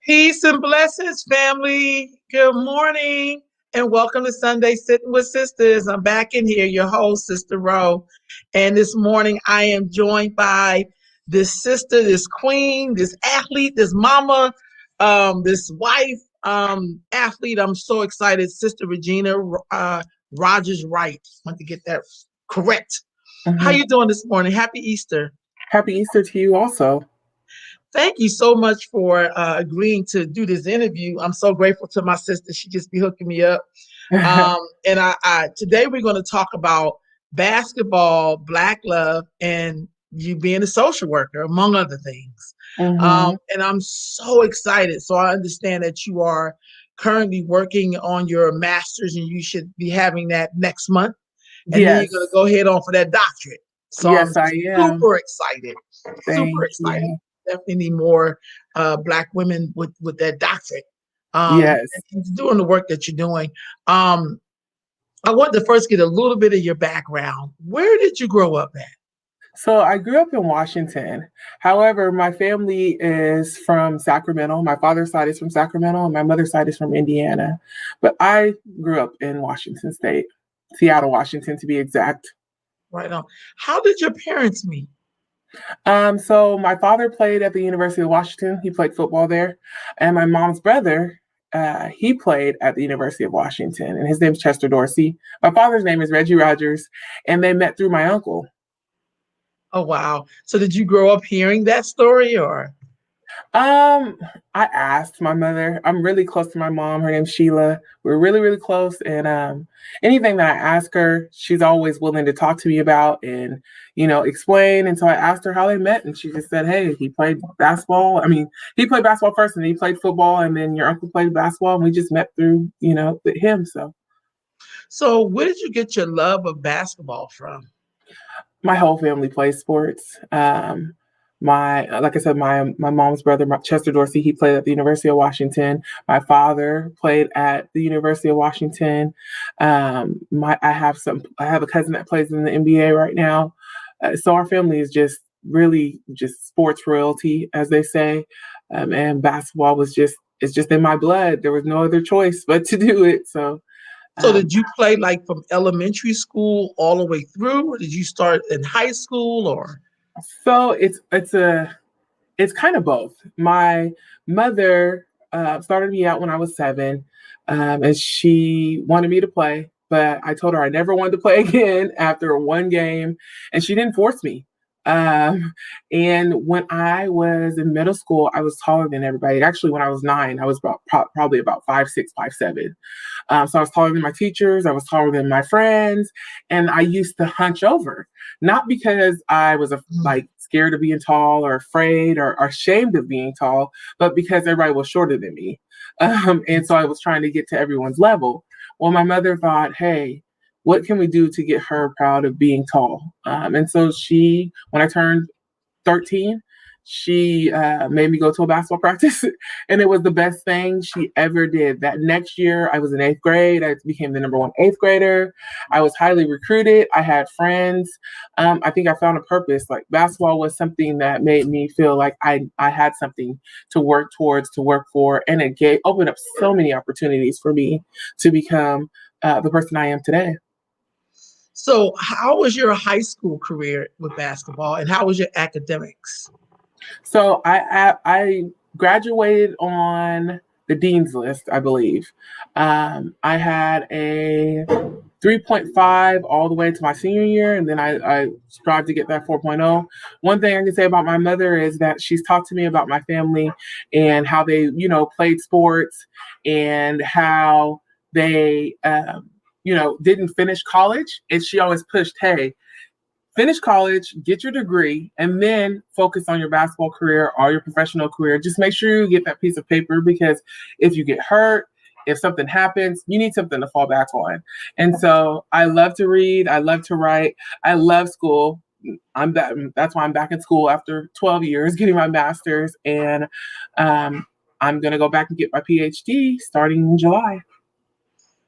Peace and blessings, family. Good morning and welcome to Sunday Sitting with Sisters. I'm back in here, your host, Sister Ro. And this morning I am joined by this sister, this queen, this athlete, this mama, this wife, athlete. I'm so excited. Sister Regina Rogers Wright. I want to get that correct. How Mhm. you doing this morning? Happy Easter. Happy Easter to you also. Thank you so much for agreeing to do this interview. I'm so grateful to my sister. She just be hooking me up. And I today we're going to talk about basketball, Black love, and you being a social worker, among other things. hmm And I'm so excited. So I understand that you are currently working on your master's, and you should be having that next month. And then you're going to Yes. go head on for that doctorate. So I'm Yes, I am. super excited. Super Thank excited. you. Definitely need more Black women with that doctorate. Yes. And doing the work that you're doing. I want to first get a little bit of your background. Where did you grow up at? So I grew up in Washington. However, my family is from Sacramento. My father's side is from Sacramento and my mother's side is from Indiana. But I grew up in Washington State, Seattle, Washington to be exact. Right on. How did your parents meet? So my father played at the University of Washington. He played football there. And my mom's brother, he played at the University of Washington, and his name's Chester Dorsey. My father's name is Reggie Rogers, and they met through my uncle. Oh wow. So did you grow up hearing that story or? Um, I asked my mother. I'm really close to my mom. Her name's Sheila. We're really, really close. And anything that I ask her, she's always willing to talk to me about and, explain. And so I asked her how they met, and she just said, "Hey, he played basketball. I mean, he played basketball first, and he played football, and then your uncle played basketball, and we just met through, with him." So where did you get your love of basketball from? My whole family plays sports. Like I said, my mom's brother, Chester Dorsey, he played at the University of Washington. My father played at the University of Washington. I have a cousin that plays in the NBA right now. So our family is just really just sports royalty, as they say. And basketball it's just in my blood. There was no other choice but to do it. So So um, did you play like from elementary school all the way through, or did you start in high school or? so it's kind of both. My mother started me out when I was 7, and she wanted me to play, but I told her I never wanted to play again after one game, and she didn't force me. Um, and when I was in middle school, I was taller than everybody. Actually, when I was 9, I was probably about 5'6", 5'7". So I was taller than my teachers, I was taller than my friends, and I used to hunch over, not because I was like scared of being tall or afraid or ashamed of being tall, but because everybody was shorter than me. And so I was trying to get to everyone's level. Well, my mother thought, hey, what can we do to get her proud of being tall? And so when I turned 13, she made me go to a basketball practice, and it was the best thing she ever did. That next year, I was in 8th grade. I became the number one 8th grader. I was highly recruited. I had friends. I think I found a purpose. Like basketball was something that made me feel like I had something to work towards, to work for, and it opened up so many opportunities for me to become the person I am today. So how was your high school career with basketball, and how was your academics? So I graduated on the dean's list, I believe. I had a 3.5 all the way to my senior year, and then I strived to get that 4.0. One thing I can say about my mother is that she's talked to me about my family and how they, played sports and how they, didn't finish college. And she always pushed, hey, finish college, get your degree, and then focus on your basketball career or your professional career. Just make sure you get that piece of paper, because if you get hurt, if something happens, you need something to fall back on. And so I love to read. I love to write. I love school. That's why I'm back in school after 12 years getting my master's. And I'm going to go back and get my PhD starting in July.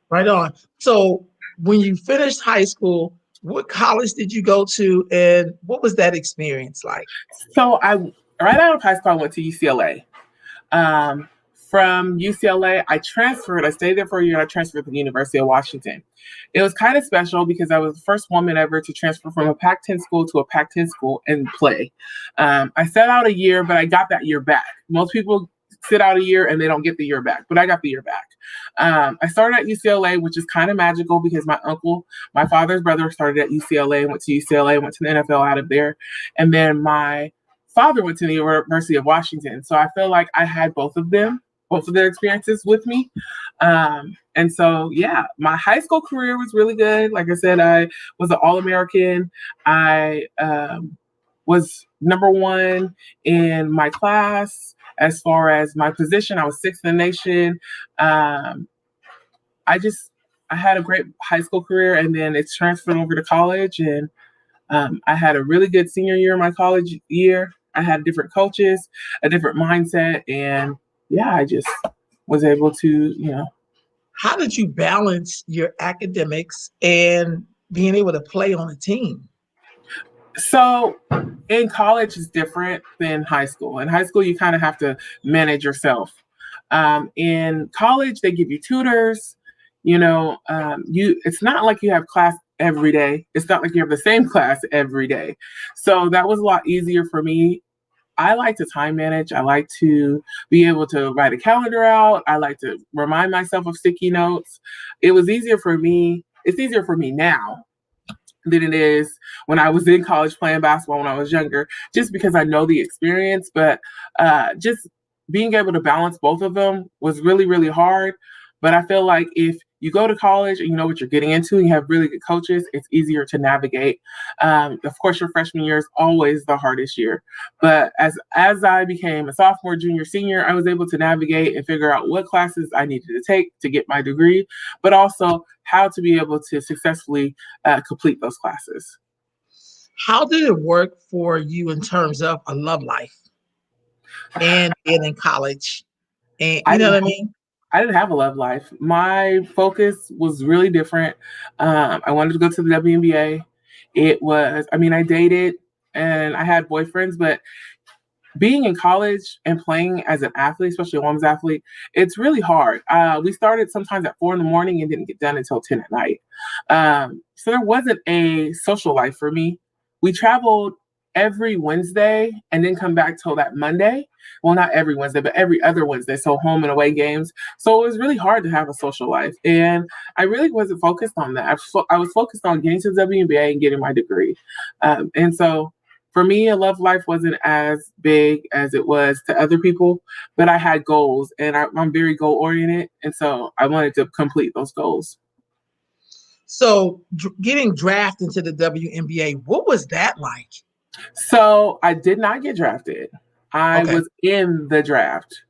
Right on. So when you finished high school, what college did you go to, and what was that experience like? So right out of high school, I went to UCLA. from UCLA, I transferred. I stayed there for a year. I transferred to the University of Washington. It was kind of special because I was the first woman ever to transfer from a Pac-10 school to a Pac-10 school and play. I sat out a year, but I got that year back. Most people sit out a year and they don't get the year back, but I got the year back. I started at UCLA, which is kind of magical because my uncle, my father's brother, started at UCLA, went to UCLA, went to the NFL out of there. And then my father went to the University of Washington. So I feel like I had both of them, both of their experiences with me. And so, yeah, my high school career was really good. Like I said, I was an All-American. I was number one in my class. As far as my position, I was sixth in the nation. I had a great high school career, and then it's transferred over to college. And I had a really good senior year in my college year. I had different coaches, a different mindset, and yeah, I just was able to. How did you balance your academics and being able to play on a team? So in college is different than high school. In high school, you kind of have to manage yourself. In college, they give you tutors. It's not like you have class every day. It's not like you have the same class every day. So that was a lot easier for me. I like to time manage. I like to be able to write a calendar out. I like to remind myself of sticky notes. It was easier for me. It's easier for me now than it is when I was in college playing basketball when I was younger, just because I know the experience. But just being able to balance both of them was really, really hard. But I feel like if you go to college and you know what you're getting into, and you have really good coaches, it's easier to navigate. Of course, your freshman year is always the hardest year. But as I became a sophomore, junior, senior, I was able to navigate and figure out what classes I needed to take to get my degree, but also how to be able to successfully complete those classes. How did it work for you in terms of a love life and being in college? And you know what I mean? I didn't have a love life. My focus was really different. I wanted to go to the Wnba. I dated and I had boyfriends, but being in college and playing as an athlete, especially a women's athlete, it's really hard. We started sometimes at 4 a.m. and didn't get done until 10 at night. So there wasn't a social life for me. We traveled every Wednesday and then come back till that Monday. Well, not every Wednesday, but every other Wednesday. So home and away games. So it was really hard to have a social life. And I really wasn't focused on that. I was focused on getting to the WNBA and getting my degree. And so for me, a love life wasn't as big as it was to other people, but I had goals and I'm very goal oriented. And so I wanted to complete those goals. So getting drafted into the WNBA, what was that like? So I did not get drafted. I was in the draft.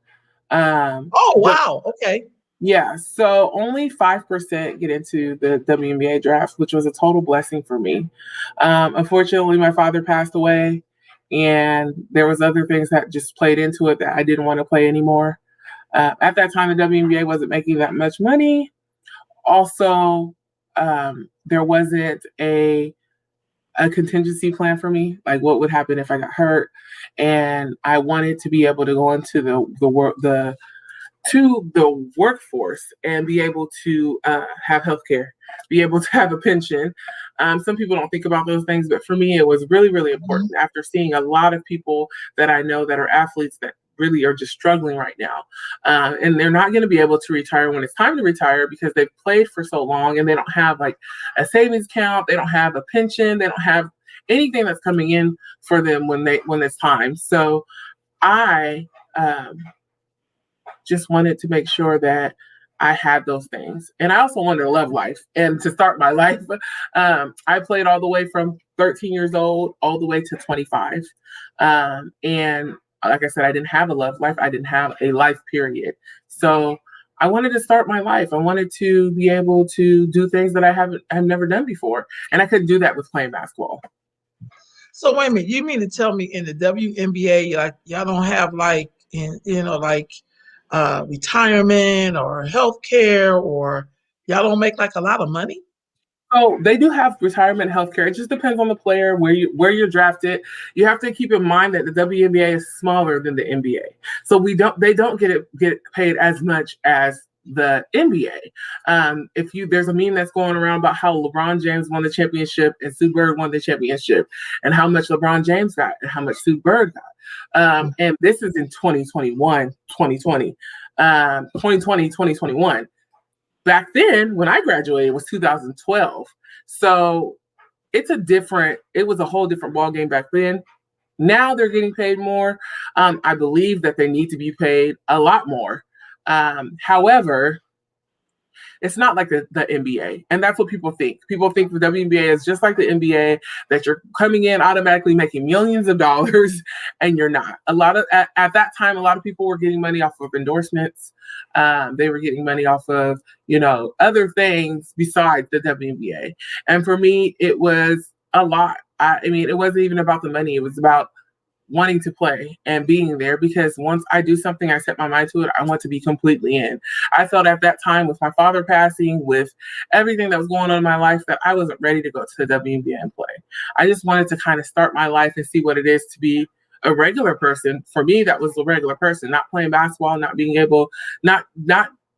Oh, wow. Okay. Yeah. So only 5% get into the WNBA draft, which was a total blessing for me. Unfortunately, my father passed away and there was other things that just played into it that I didn't want to play anymore. At that time, the WNBA wasn't making that much money. Also, there wasn't a contingency plan for me, like what would happen if I got hurt, and I wanted to be able to go into the workforce and be able to have healthcare, be able to have a pension. Some people don't think about those things, but for me, it was really, really important. After seeing a lot of people that I know that are athletes that really are just struggling right now. And they're not going to be able to retire when it's time to retire because they've played for so long and they don't have like a savings account. They don't have a pension. They don't have anything that's coming in for them when it's time. So I just wanted to make sure that I had those things. And I also wanted a love life. And to start my life, I played all the way from 13 years old all the way to 25. And like I said, I didn't have a love life. I didn't have a life period. So I wanted to start my life. I wanted to be able to do things that I've never done before. And I couldn't do that with playing basketball. So wait a minute, you mean to tell me in the WNBA, like y'all don't have like retirement or health care, or y'all don't make like a lot of money? So they do have retirement health care. It just depends on the player, where you're drafted. You have to keep in mind that the WNBA is smaller than the NBA. So they don't get paid as much as the NBA. If you There's a meme that's going around about how LeBron James won the championship and Sue Bird won the championship, and how much LeBron James got and how much Sue Bird got. And this is in 2021, 2020, 2020, 2021. Back then, when I graduated, was 2012. So it was a whole different ball game back then. Now they're getting paid more. I believe that they need to be paid a lot more. However, it's not like the NBA. And that's what people think. People think the WNBA is just like the NBA, that you're coming in automatically making millions of dollars, and you're not. At that time, a lot of people were getting money off of endorsements. They were getting money off of, other things besides the WNBA. And for me, it was a lot. I mean, it wasn't even about the money. It was about wanting to play and being there, because once I do something, I set my mind to it, I want to be completely in. I felt at that time, with my father passing, with everything that was going on in my life, that I wasn't ready to go to the WNBA and play. I just wanted to kind of start my life and see what it is to be a regular person. For me, that was a regular person, not playing basketball, not being able, not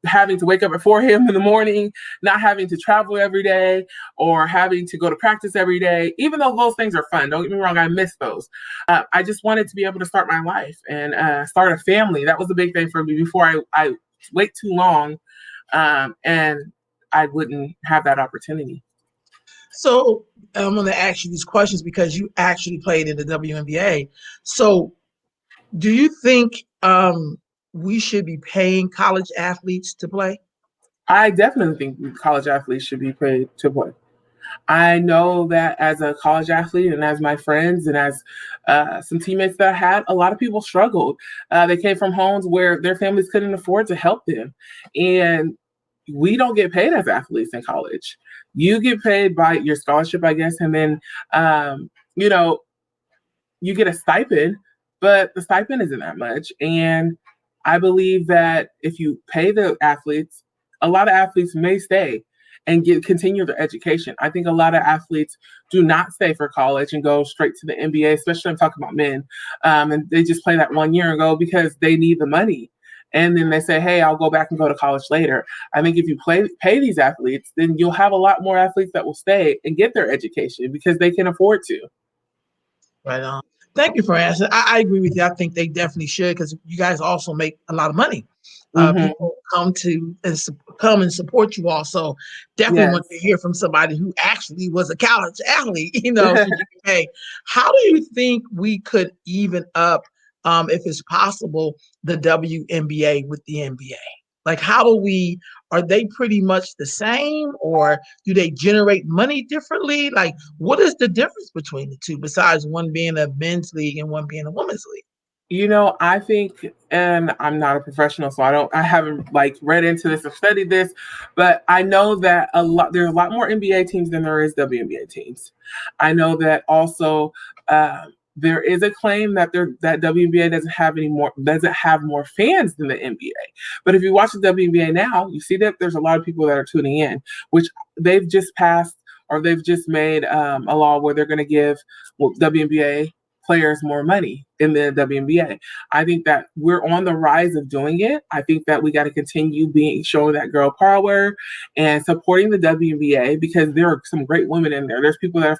having to wake up at 4 a.m. in the morning, not having to travel every day, or having to go to practice every day. Even though those things are fun, don't get me wrong, I miss those. I just wanted to be able to start my life and start a family. That was a big thing for me before I wait too long, and I wouldn't have that opportunity. So I'm going to ask you these questions because you actually played in the WNBA. So do you think we should be paying college athletes to play? I definitely think college athletes should be paid to play. I know that as a college athlete, and as my friends, and as some teammates that I had, a lot of people struggled. They came from homes where their families couldn't afford to help them. And we don't get paid as athletes in college. You get paid by your scholarship, I guess, and then, you know, you get a stipend, but the stipend isn't that much. And I believe that if you pay the athletes, a lot of athletes may stay and continue their education. I think a lot of athletes do not stay for college and go straight to the NBA, especially I'm talking about men. And they just play that 1 year and go because they need the money. And then they say, hey, I'll go back and go to college later. I think if you pay these athletes, then you'll have a lot more athletes that will stay and get their education because they can afford to. Right on. Thank you for answering. I agree with you. I think they definitely should, because you guys also make a lot of money. Mm-hmm. People come and support you all. So definitely Yes. want to hear from somebody who actually was a college athlete, so you can pay. How do you think we could even up, if it's possible, the WNBA with the NBA? Like, are they pretty much the same, or do they generate money differently? Like, what is the difference between the two, besides one being a men's league and one being a women's league? I think, and I'm not a professional, so I haven't like read into this or studied this, but I know that there's a lot more NBA teams than there is WNBA teams. I know that also, there is a claim that that WNBA doesn't have more fans than the NBA. But if you watch the WNBA now, you see that there's a lot of people that are tuning in, which they've just passed, or they've just made a law where they're going to give WNBA players more money in the WNBA. I think that we're on the rise of doing it. I think that we got to continue showing that girl power and supporting the WNBA, because there are some great women in there. There's people that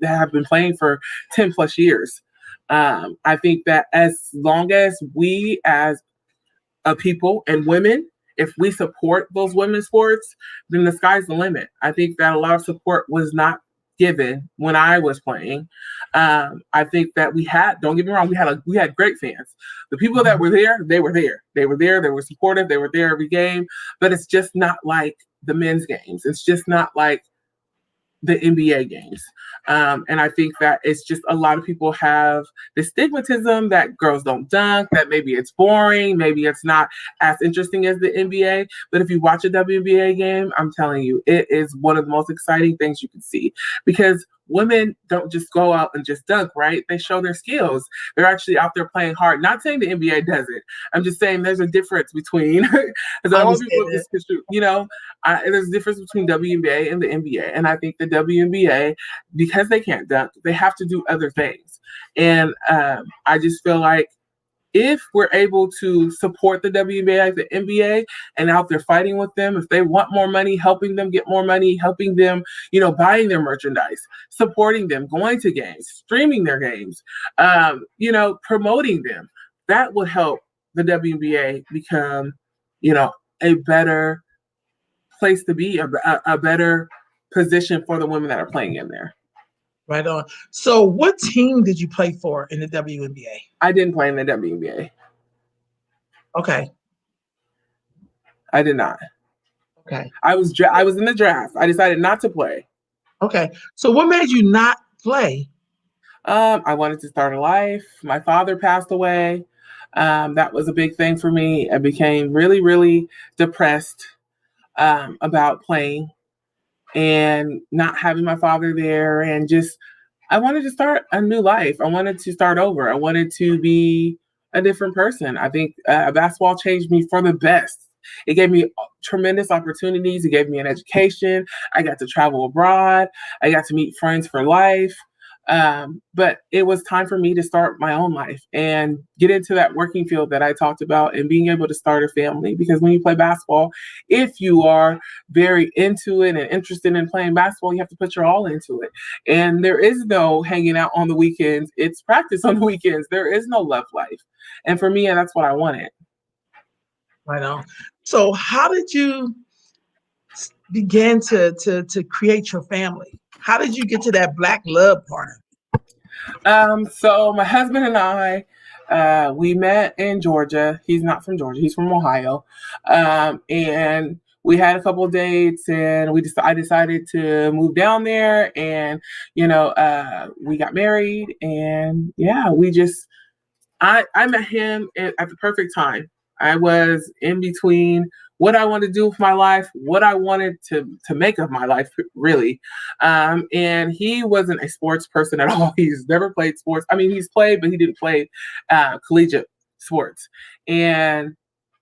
have been playing for 10 plus years. I think that as long as we as a people and women, if we support those women's sports, then the sky's the limit. I think that a lot of support was not given when I was playing. I think that don't get me wrong, we had great fans. The people that were there, they were there. They were there, they were supportive, they were there every game, but it's just not like the men's games. It's just not like the NBA games. And I think that it's just a lot of people have the stigmatism that girls don't dunk, that maybe it's boring, maybe it's not as interesting as the NBA. But if you watch a WNBA game, I'm telling you, it is one of the most exciting things you can see, because women don't just go out and just dunk, right? They show their skills. They're actually out there playing hard. Not saying the NBA doesn't. I'm just saying there's a difference between, because I want people Understand just to shoot, there's a difference between WNBA and the NBA. And I think the WNBA, because they can't dunk, they have to do other things. And I just feel like if we're able to support the WNBA, the NBA, and out there fighting with them, if they want more money, helping them get more money, helping them, buying their merchandise, supporting them, going to games, streaming their games, promoting them, that would help the WNBA become, a better place to be, a better position for the women that are playing in there. Right on. So what team did you play for in the WNBA? I didn't play in the WNBA. Okay. I did not. Okay. I was in the draft. I decided not to play. Okay. So what made you not play? I wanted to start a life. My father passed away. That was a big thing for me. I became really, really depressed about playing and not having my father there, and just I wanted to start a new life. I wanted to start over. I wanted to be a different person. I think basketball changed me for the best. It gave me tremendous opportunities. It gave me an education. I got to travel abroad. I got to meet friends for life. But it was time for me to start my own life and get into that working field that I talked about and being able to start a family. Because when you play basketball, if you are very into it and interested in playing basketball, you have to put your all into it. And there is no hanging out on the weekends. It's practice on the weekends. There is no love life. And for me, that's what I wanted. Right on. So how did you begin to create your family? How did you get to that Black love part of it? So my husband and I, we met in Georgia. He's not from Georgia. He's from Ohio. And we had a couple of dates, and I decided to move down there, and we got married, and I met him at the perfect time. I was in between what I wanted to do with my life, what I wanted to make of my life, really. And he wasn't a sports person at all. He's never played sports. I mean, he's played, but he didn't play collegiate sports. And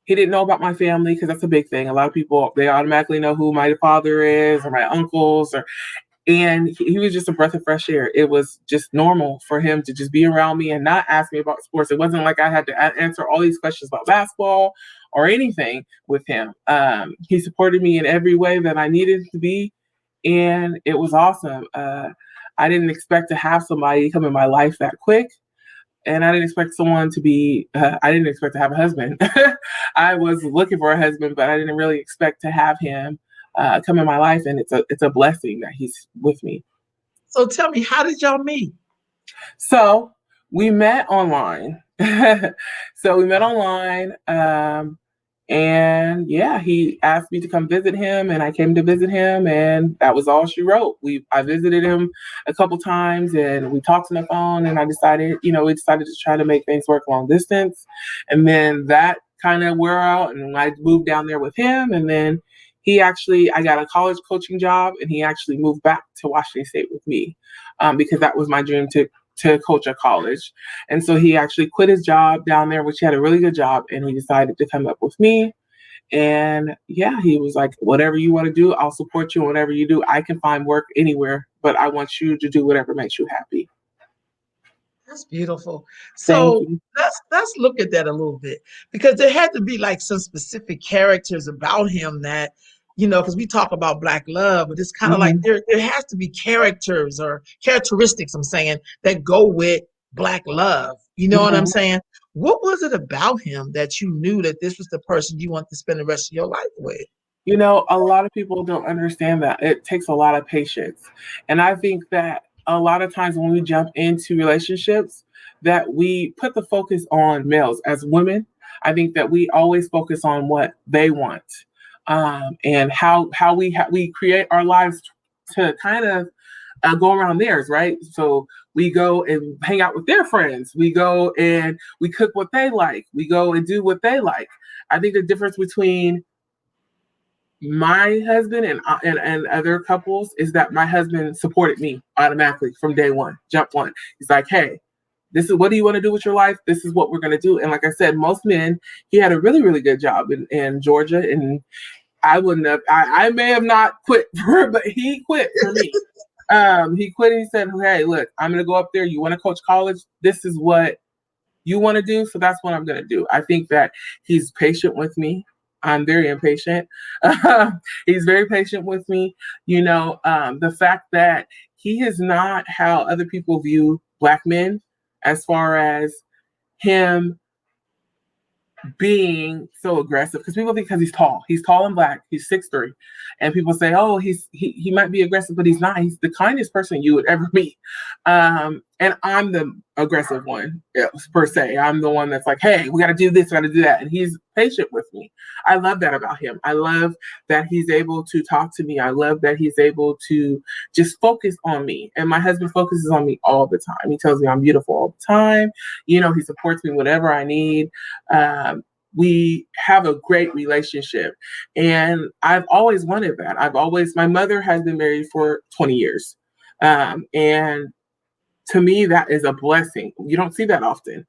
he didn't know about my family, because that's a big thing. A lot of people, they automatically know who my father is or my uncles, and he was just a breath of fresh air. It was just normal for him to just be around me and not ask me about sports. It wasn't like I had to answer all these questions about basketball or anything with him. He supported me in every way that I needed to be, and it was awesome. I didn't expect to have somebody come in my life that quick. And I didn't expect I didn't expect to have a husband. I was looking for a husband, but I didn't really expect to have him come in my life. And it's a blessing that he's with me. So tell me, how did y'all meet? So we met online. And he asked me to come visit him, and I came to visit him, and that was all she wrote. I visited him a couple times, and we talked on the phone, and we decided to try to make things work long distance. And then that kind of wore out, and I moved down there with him, and then I got a college coaching job, and he actually moved back to Washington State with me, because that was my dream to coach at college. And so he actually quit his job down there, which he had a really good job, and he decided to come up with me. And he was like, whatever you want to do, I'll support you. Whatever you do, I can find work anywhere, but I want you to do whatever makes you happy. That's beautiful. So let's look at that a little bit, because there had to be like some specific characters about him that, because we talk about Black love, but it's kind of like there has to be characters or characteristics, I'm saying, that go with Black love. You know what I'm saying? What was it about him that you knew that this was the person you want to spend the rest of your life with? A lot of people don't understand that. It takes a lot of patience. And I think that a lot of times when we jump into relationships, that we put the focus on males. As women, I think that we always focus on what they want, and how we create our lives to kind of go around theirs, right? So we go and hang out with their friends. We go and we cook what they like. We go and do what they like. I think the difference between my husband and other couples is that my husband supported me automatically from day one, jump one. He's like, hey, this is what do you want to do with your life? This is what we're going to do. And like I said, most men, he had a really, really good job in Georgia. And I wouldn't have, I may have not quit for, but he quit for me. He quit and he said, hey, look, I'm going to go up there. You want to coach college? This is what you want to do. So that's what I'm going to do. I think that he's patient with me. I'm very impatient. He's very patient with me. The fact that he is not how other people view Black men, as far as him being so aggressive, because people think because he's tall and Black, he's 6'3", and people say, oh, he might be aggressive, but he's not. He's the kindest person you would ever meet. And I'm the aggressive one, per se. I'm the one that's like, hey, we got to do this, we got to do that, and he's patient with me. I love that about him. I love that he's able to talk to me. I love that he's able to just focus on me. And my husband focuses on me all the time. He tells me I'm beautiful all the time. He supports me whatever I need. We have a great relationship, and I've always wanted that. My mother has been married for 20 years. And to me, that is a blessing. You don't see that often.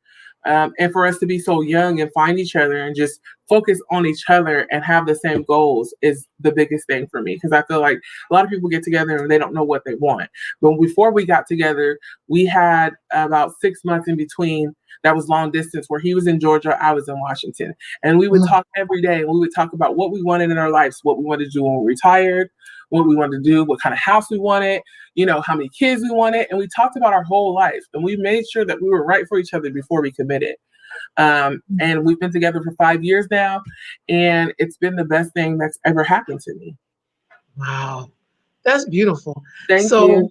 And for us to be so young and find each other and just focus on each other and have the same goals is the biggest thing for me. Because I feel like a lot of people get together and they don't know what they want. But before we got together, we had about 6 months in between that was long distance, where he was in Georgia, I was in Washington. And we would talk every day, and we would talk about what we wanted in our lives, what we wanted to do when we retired, what we wanted to do, what kind of house we wanted, how many kids we wanted. And we talked about our whole life, and we made sure that we were right for each other before we committed. And we've been together for 5 years now, and it's been the best thing that's ever happened to me. Wow. That's beautiful. Thank you.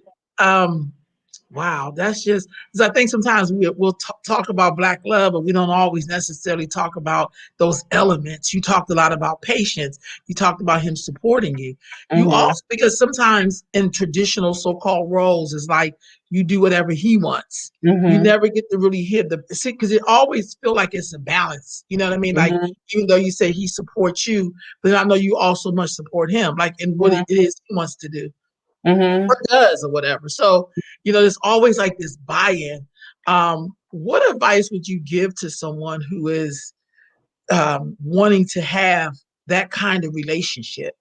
Wow, that's just because I think sometimes we'll talk about Black love, but we don't always necessarily talk about those elements. You talked a lot about patience. You talked about him supporting you. You also, because sometimes in traditional so-called roles, it's like you do whatever he wants. You never get to really hear because it always feel like it's a balance. You know what I mean? Like, even though you say he supports you, but I know you also must support him, like in what it is he wants to do. Or does or whatever. So, there's always like this buy-in. What advice would you give to someone who is wanting to have that kind of relationship?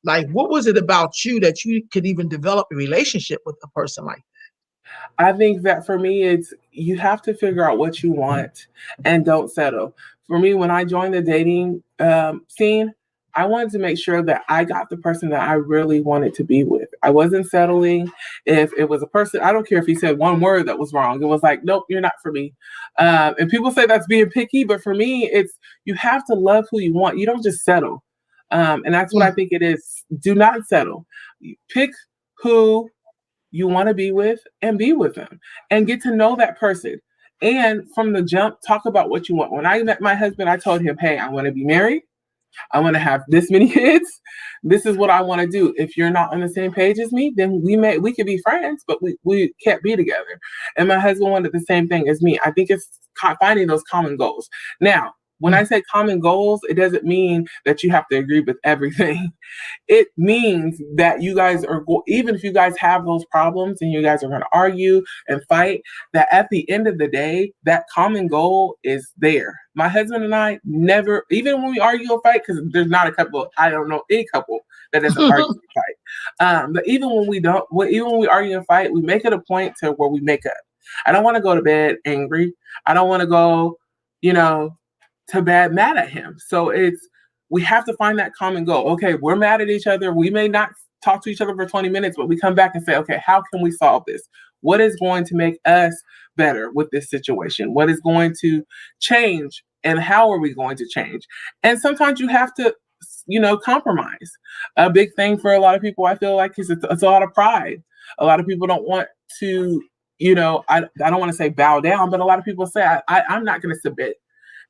Like, what was it about you that you could even develop a relationship with a person like that? I think that for me, it's you have to figure out what you want and don't settle. For me, when I joined the dating scene, I wanted to make sure that I got the person that I really wanted to be with. I wasn't settling. If it was a person, I don't care if he said one word that was wrong. It was like, nope, you're not for me. And people say that's being picky, but for me, it's you have to love who you want. You don't just settle. And that's what I think it is. Do not settle. Pick who you want to be with and be with them and get to know that person. And from the jump, talk about what you want. When I met my husband, I told him, hey, I want to be married. I want to have this many kids. This is what I want to do. If you're not on the same page as me, then we could be friends, but we can't be together. And my husband wanted the same thing as me. I think it's finding those common goals. Now, when I say common goals, it doesn't mean that you have to agree with everything. It means that you guys are, even if you guys have those problems and you guys are going to argue and fight, that at the end of the day, that common goal is there. My husband and I never, even when we argue or fight, because there's not a couple, I don't know any couple that doesn't argue and fight. But even when we argue and fight, we make it a point to where we make up. I don't want to go to bed angry. I don't want to go, to bed mad at him. So we have to find that common goal. Okay, we're mad at each other. We may not talk to each other for 20 minutes, but we come back and say, okay, how can we solve this? What is going to make us better with this situation? What is going to change, and how are we going to change? And sometimes you have to, compromise. A big thing for a lot of people, I feel like, is it's a lot of pride. A lot of people don't want to, I don't want to say bow down, but a lot of people say, I'm not going to submit.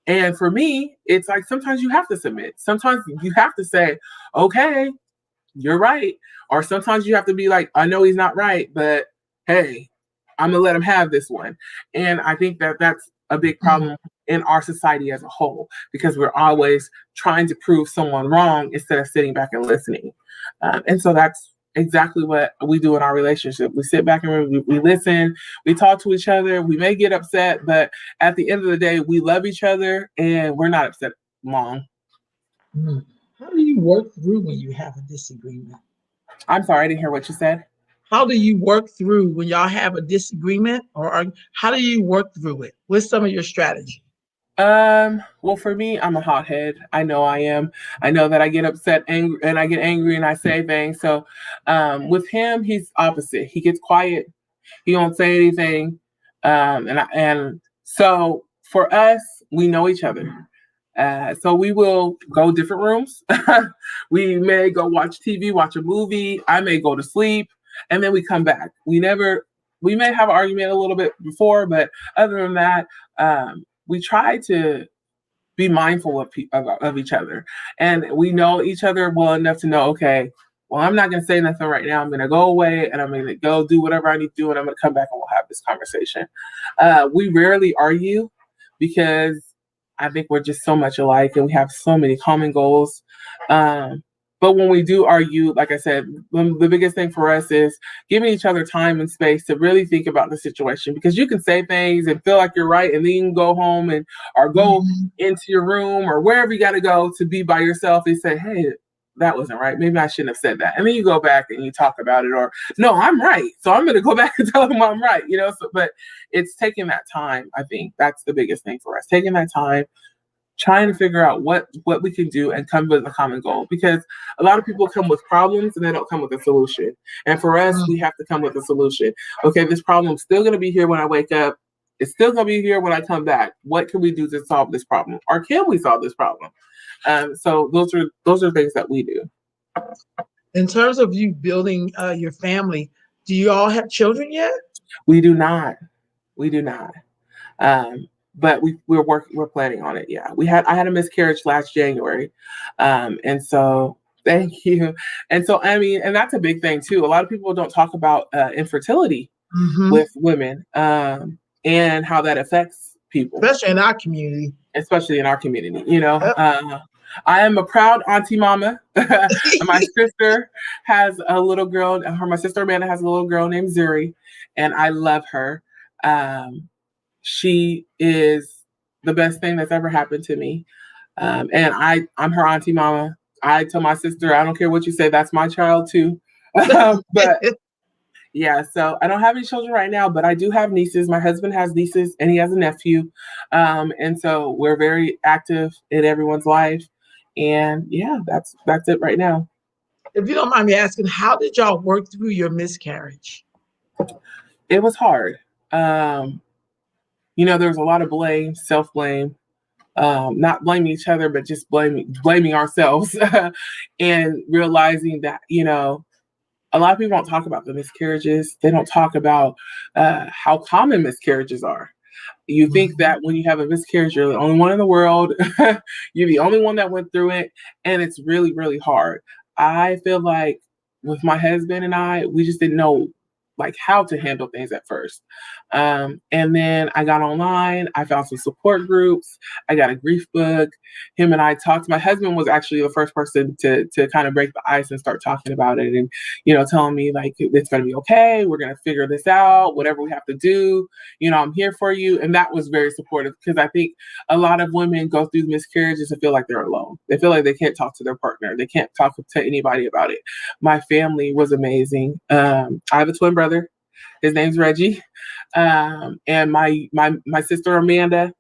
And for me, it's like sometimes you have to submit. Sometimes you have to say, okay, you're right. Or sometimes you have to be like, I know he's not right, but hey, I'm going to let him have this one. And I think that that's a big problem in our society as a whole, because we're always trying to prove someone wrong instead of sitting back and listening. And so that's exactly what we do in our relationship. We sit back and we listen, we talk to each other. We may get upset, but at the end of the day, we love each other and we're not upset long. How do you work through when you have a disagreement? I'm sorry, I didn't hear what you said. How do you work through when y'all have a disagreement, or how do you work through it? What's some of your strategy? Well, for me, I'm a hothead. I know I am. I know that I get upset, angry, and I get angry, and I say things. So, with him, he's opposite. He gets quiet. He won't say anything. And so for us, we know each other. So we will go different rooms. We may go watch TV, watch a movie. I may go to sleep, and then we come back. We may have an argument a little bit before, but other than that, we try to be mindful of each other, and we know each other well enough to know, okay, well, I'm not going to say nothing right now. I'm going to go away and I'm going to go do whatever I need to do, and I'm going to come back and we'll have this conversation. We rarely argue because I think we're just so much alike and we have so many common goals. But when we do argue, like I said, the biggest thing for us is giving each other time and space to really think about the situation, because you can say things and feel like you're right, and then you can go home or go into your room or wherever you got to go to be by yourself and say, hey, that wasn't right. Maybe I shouldn't have said that. And then you go back and you talk about it, or no, I'm right. So I'm going to go back and tell them I'm right, So, but it's taking that time. I think that's the biggest thing for us, taking that time, trying to figure out what we can do and come with a common goal, because a lot of people come with problems and they don't come with a solution. And for us, we have to come with a solution. Okay, this problem's still going to be here when I wake up. It's still going to be here when I come back. What can we do to solve this problem? Or can we solve this problem? So those are things that we do. In terms of you building your family, do you all have children yet? We do not. We do not. But we're planning on it. Yeah, I had a miscarriage last January, and so thank you. And so I mean, and that's a big thing too. A lot of people don't talk about infertility with women, and how that affects people, especially in our community. I am a proud auntie mama. My sister has a little girl. My sister Amanda has a little girl named Zuri, and I love her. She is the best thing that's ever happened to me. And I'm her auntie mama. I tell my sister, I don't care what you say, that's my child too. But yeah, so I don't have any children right now, but I do have nieces. My husband has nieces and he has a nephew. And so we're very active in everyone's life. And yeah, that's it right now. If you don't mind me asking, how did y'all work through your miscarriage? It was hard. There was a lot of blame, self-blame, not blaming each other, but just blaming ourselves and realizing that, a lot of people don't talk about the miscarriages. They don't talk about how common miscarriages are. You think that when you have a miscarriage, you're the only one in the world. You're the only one that went through it. And it's really, really hard. I feel like with my husband and I, we just didn't know how to handle things at first. And then I got online, I found some support groups, I got a grief book. Him and I talked. My husband was actually the first person to kind of break the ice and start talking about it and, telling me it's going to be okay. We're going to figure this out, whatever we have to do, I'm here for you. And that was very supportive, because I think a lot of women go through miscarriages and feel like they're alone. They feel like they can't talk to their partner. They can't talk to anybody about it. My family was amazing. I have a twin brother. His name's Reggie. And my sister Amanda,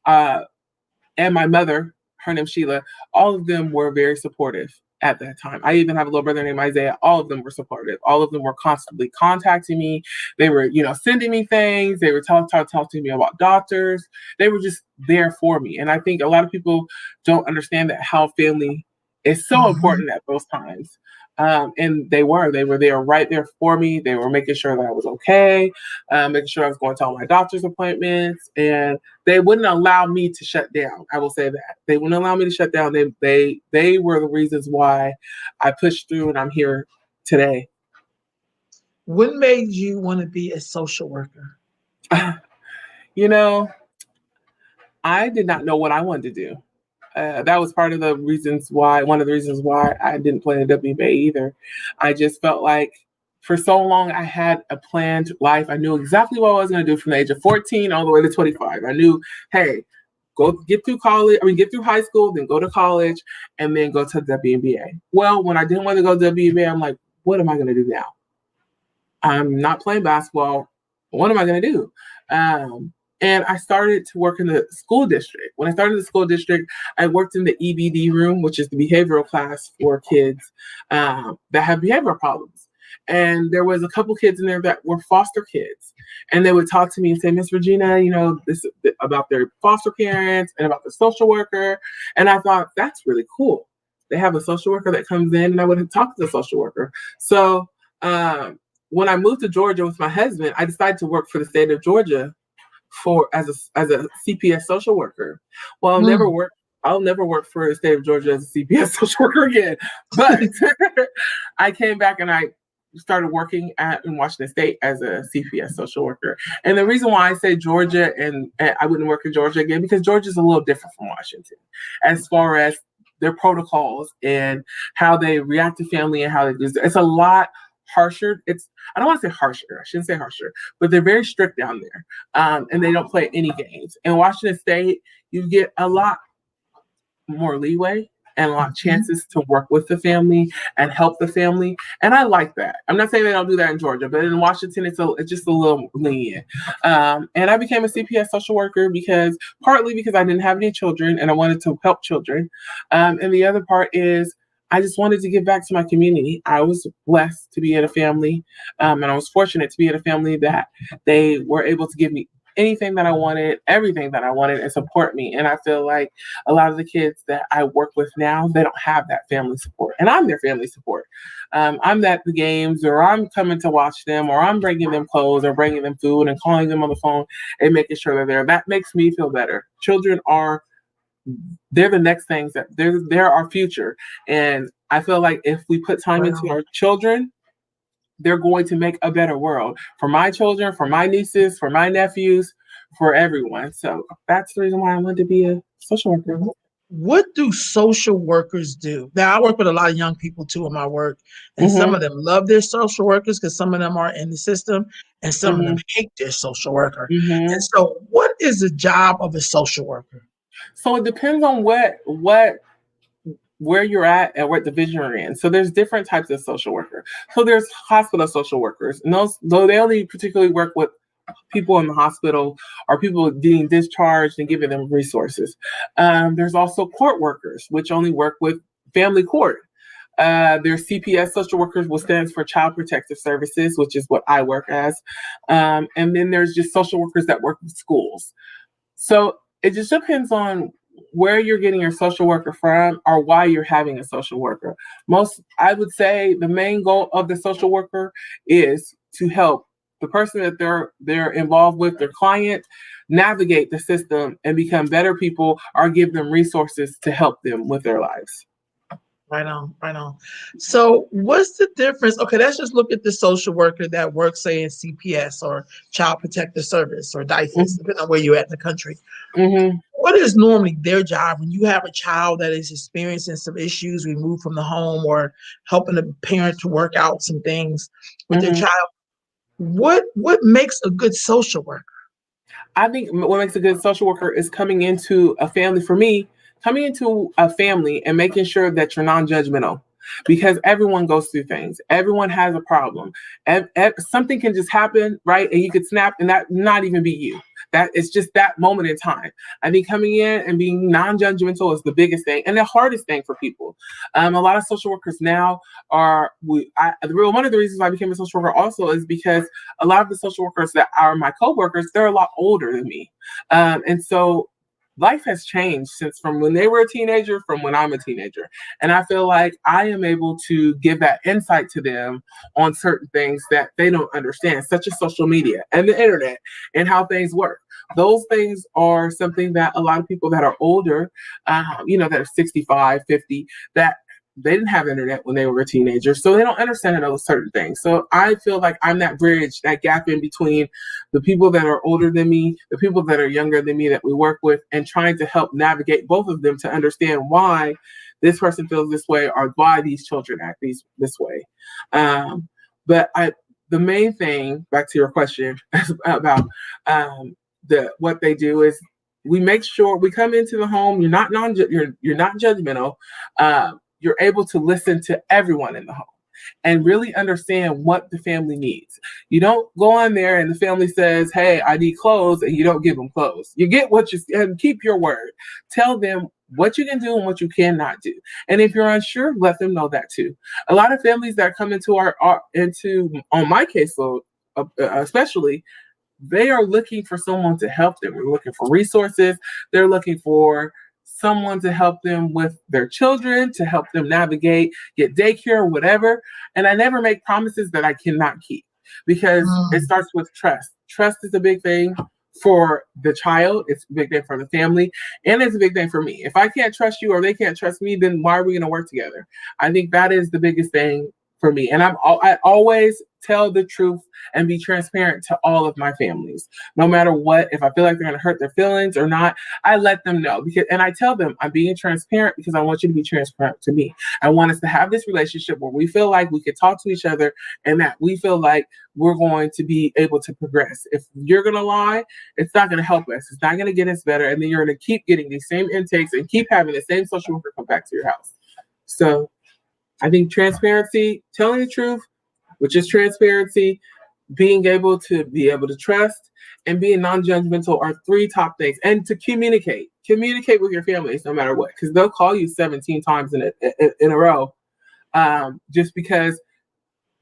and my mother, her name's Sheila, all of them were very supportive at that time. I even have a little brother named Isaiah. All of them were supportive. All of them were constantly contacting me. They were, sending me things. They were talking to me about doctors. They were just there for me. And I think a lot of people don't understand that how family is so important at those times. And they were there right there for me. They were making sure that I was okay, making sure I was going to all my doctor's appointments, and they wouldn't allow me to shut down. I will say that they wouldn't allow me to shut down. They were the reasons why I pushed through and I'm here today. What made you want to be a social worker? I did not know what I wanted to do. That was part of the reasons why, one of the reasons why I didn't play in Wnba either. I just felt like for so long I had a planned life. I knew exactly what I was going to do from the age of 14 all the way to 25. I knew, hey, go get through college, get through high school, then go to college, and then go to Wnba. Well, when I didn't want to go to Wnba, I'm like, what am I going to do now? I'm not playing basketball. What am I going to do? And I started to work in the school district. When I started in the school district, I worked in the EBD room, which is the behavioral class for kids that have behavioral problems. And there was a couple kids in there that were foster kids. And they would talk to me and say, Miss Regina, this about their foster parents and about the social worker. And I thought, that's really cool. They have a social worker that comes in, and I would talk to the social worker. So when I moved to Georgia with my husband, I decided to work for the state of Georgia as a CPS social worker. Well, I'll never work for the state of Georgia as a CPS social worker again. But I came back and I started working in Washington State as a CPS social worker. And the reason why I say Georgia and I wouldn't work in Georgia again, because Georgia is a little different from Washington as far as their protocols and how they react to family and how they do. It's a lot harsher. I don't want to say harsher. I shouldn't say harsher, but they're very strict down there, and they don't play any games. In Washington State, you get a lot more leeway and a lot of chances to work with the family and help the family, and I like that. I'm not saying they don't do that in Georgia, but in Washington, it's just a little lenient. And I became a CPS social worker partly because I didn't have any children and I wanted to help children, and the other part is I just wanted to give back to my community. I was blessed to be in a family, and I was fortunate to be in a family that they were able to give me anything that I wanted, everything that I wanted, and support me. And I feel like a lot of the kids that I work with now, they don't have that family support, and I'm their family support. I'm at the games, or I'm coming to watch them, or I'm bringing them clothes, or bringing them food, and calling them on the phone and making sure they're there. That makes me feel better. They're the next things that they're our future. And I feel like if we put time into our children, they're going to make a better world for my children, for my nieces, for my nephews, for everyone. So that's the reason why I wanted to be a social worker. What do social workers do? Now, I work with a lot of young people too in my work, and some of them love their social workers because some of them are in the system, and some of them hate their social worker. And so, what is the job of a social worker? So it depends on where you're at and what division you're in. So there's different types of social worker. So there's hospital social workers, and though they only particularly work with people in the hospital or people being discharged and giving them resources. There's also court workers, which only work with family court. There's CPS social workers, which stands for Child Protective Services, which is what I work as. And then there's just social workers that work with schools. So it just depends on where you're getting your social worker from or why you're having a social worker. I would say the main goal of the social worker is to help the person that they're involved with, their client, navigate the system and become better people or give them resources to help them with their lives. Right on. So what's the difference? Okay, let's just look at the social worker that works, say, in CPS or Child Protective Service or DIFAS, depending on where you're at in the country. What is normally their job when you have a child that is experiencing some issues removed from the home or helping the parent to work out some things with their child? What makes a good social worker? I think what makes a good social worker is coming into a family. For me, coming into a family and making sure that you're non-judgmental, because everyone goes through things. Everyone has a problem. Something can just happen, right? And you could snap and that not even be you. That it's just that moment in time. I think coming in and being non-judgmental is the biggest thing and the hardest thing for people. A lot of social workers now one of the reasons why I became a social worker also is because a lot of the social workers that are my co-workers, they're a lot older than me. And so life has changed since from when they were a teenager, from when I'm a teenager. And I feel like I am able to give that insight to them on certain things that they don't understand, such as social media and the internet and how things work. Those things are something that a lot of people that are older, that are 65, 50, that they didn't have internet when they were teenagers, so they don't understand those certain things. So I feel like I'm that bridge, that gap in between the people that are older than me, the people that are younger than me that we work with, and trying to help navigate both of them to understand why this person feels this way or why these children act this way. But the main thing, back to your question about what they do is we make sure we come into the home. You're not judgmental. You're able to listen to everyone in the home and really understand what the family needs. You don't go on there and the family says, "Hey, I need clothes," and you don't give them clothes. You get what you and keep your word. Tell them what you can do and what you cannot do. And if you're unsure, let them know that too. A lot of families that come into on my caseload, especially, they are looking for someone to help them. They're looking for resources. They're looking for someone to help them with their children, to help them navigate, get daycare, whatever. And I never make promises that I cannot keep because it starts with trust. Trust is a big thing for the child. It's a big thing for the family. And it's a big thing for me. If I can't trust you or they can't trust me, then why are we going to work together? I think that is the biggest thing for me. And I always tell the truth and be transparent to all of my families, no matter what. If I feel like they're going to hurt their feelings or not, I let them know and I tell them I'm being transparent because I want you to be transparent to me. I want us to have this relationship where we feel like we could talk to each other and that we feel like we're going to be able to progress. If you're going to lie, it's not going to help us. It's not going to get us better. And then you're going to keep getting these same intakes and keep having the same social worker come back to your house. So I think transparency, telling the truth, which is transparency, being able to trust, and being non-judgmental are three top things. And to communicate with your families no matter what, because they'll call you 17 times in a row, just because